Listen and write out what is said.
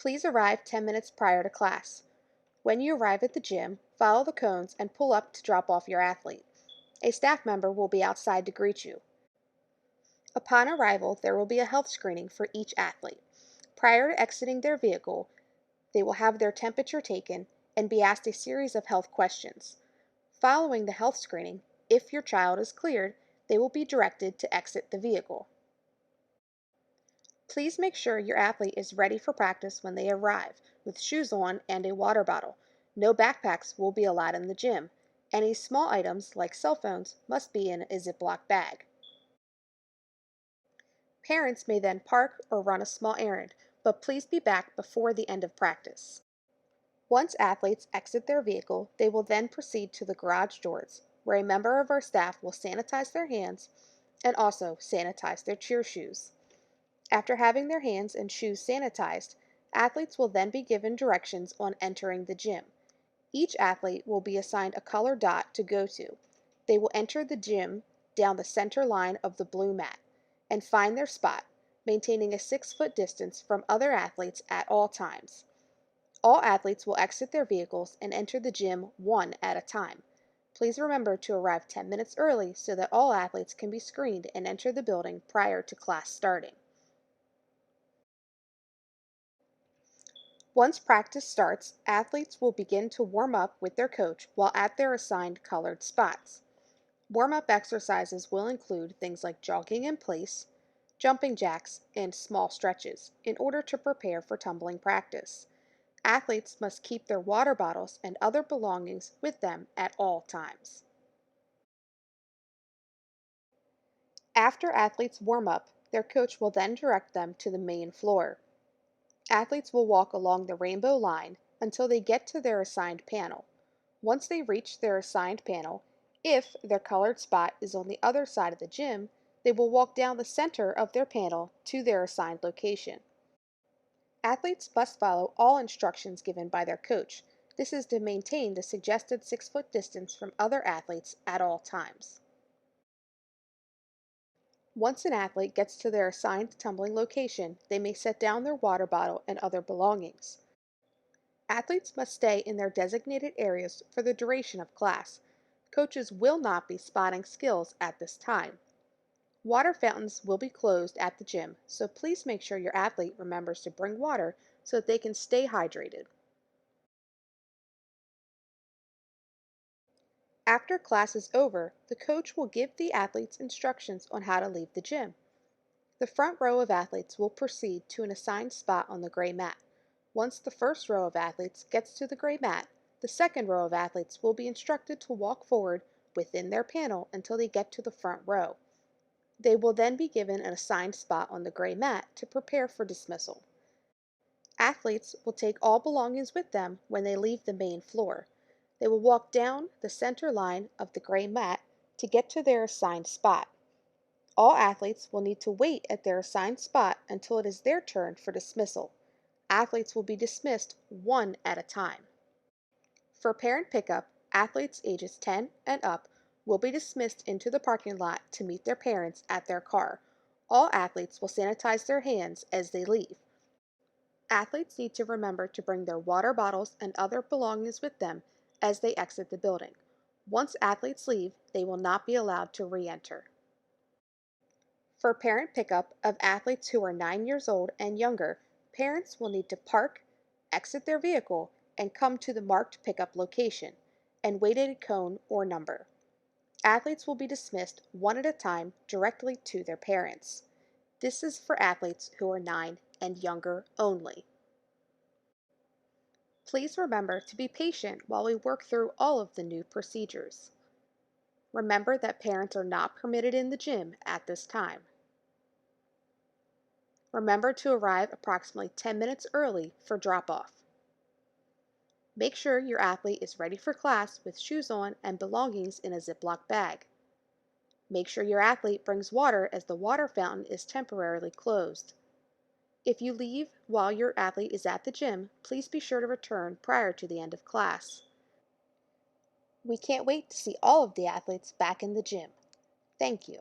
Please arrive 10 minutes prior to class. When you arrive at the gym, follow the cones and pull up to drop off your athlete. A staff member will be outside to greet you. Upon arrival, there will be a health screening for each athlete. Prior to exiting their vehicle, they will have their temperature taken and be asked a series of health questions. Following the health screening, if your child is cleared, they will be directed to exit the vehicle. Please make sure your athlete is ready for practice when they arrive, with shoes on and a water bottle. No backpacks will be allowed in the gym. Any small items, like cell phones, must be in a ziplock bag. Parents may then park or run a small errand, but please be back before the end of practice. Once athletes exit their vehicle, they will then proceed to the garage doors, where a member of our staff will sanitize their hands and also sanitize their cheer shoes. After having their hands and shoes sanitized, athletes will then be given directions on entering the gym. Each athlete will be assigned a color dot to go to. They will enter the gym down the center line of the blue mat and find their spot, maintaining a 6-foot distance from other athletes at all times. All athletes will exit their vehicles and enter the gym one at a time. Please remember to arrive 10 minutes early so that all athletes can be screened and enter the building prior to class starting. Once practice starts, athletes will begin to warm up with their coach while at their assigned colored spots. Warm-up exercises will include things like jogging in place, jumping jacks, and small stretches in order to prepare for tumbling practice. Athletes must keep their water bottles and other belongings with them at all times. After athletes warm up, their coach will then direct them to the main floor. Athletes will walk along the rainbow line until they get to their assigned panel. Once they reach their assigned panel, if their colored spot is on the other side of the gym, they will walk down the center of their panel to their assigned location. Athletes must follow all instructions given by their coach. This is to maintain the suggested 6-foot distance from other athletes at all times. Once an athlete gets to their assigned tumbling location, they may set down their water bottle and other belongings. Athletes must stay in their designated areas for the duration of class. Coaches will not be spotting skills at this time. Water fountains will be closed at the gym, so please make sure your athlete remembers to bring water so that they can stay hydrated. After class is over, the coach will give the athletes instructions on how to leave the gym. The front row of athletes will proceed to an assigned spot on the gray mat. Once the first row of athletes gets to the gray mat, the second row of athletes will be instructed to walk forward within their panel until they get to the front row. They will then be given an assigned spot on the gray mat to prepare for dismissal. Athletes will take all belongings with them when they leave the main floor. They will walk down the center line of the gray mat to get to their assigned spot. All athletes will need to wait at their assigned spot until it is their turn for dismissal. Athletes will be dismissed one at a time. For parent pickup, athletes ages 10 and up will be dismissed into the parking lot to meet their parents at their car. All athletes will sanitize their hands as they leave. Athletes need to remember to bring their water bottles and other belongings with them as they exit the building. Once athletes leave, they will not be allowed to re-enter. For parent pickup of athletes who are 9 years old and younger, parents will need to park, exit their vehicle, and come to the marked pickup location and wait at a cone or number. Athletes will be dismissed one at a time directly to their parents. This is for athletes who are 9 and younger only. Please remember to be patient while we work through all of the new procedures. Remember that parents are not permitted in the gym at this time. Remember to arrive approximately 10 minutes early for drop-off. Make sure your athlete is ready for class with shoes on and belongings in a Ziploc bag. Make sure your athlete brings water as the water fountain is temporarily closed. If you leave while your athlete is at the gym, please be sure to return prior to the end of class. We can't wait to see all of the athletes back in the gym. Thank you.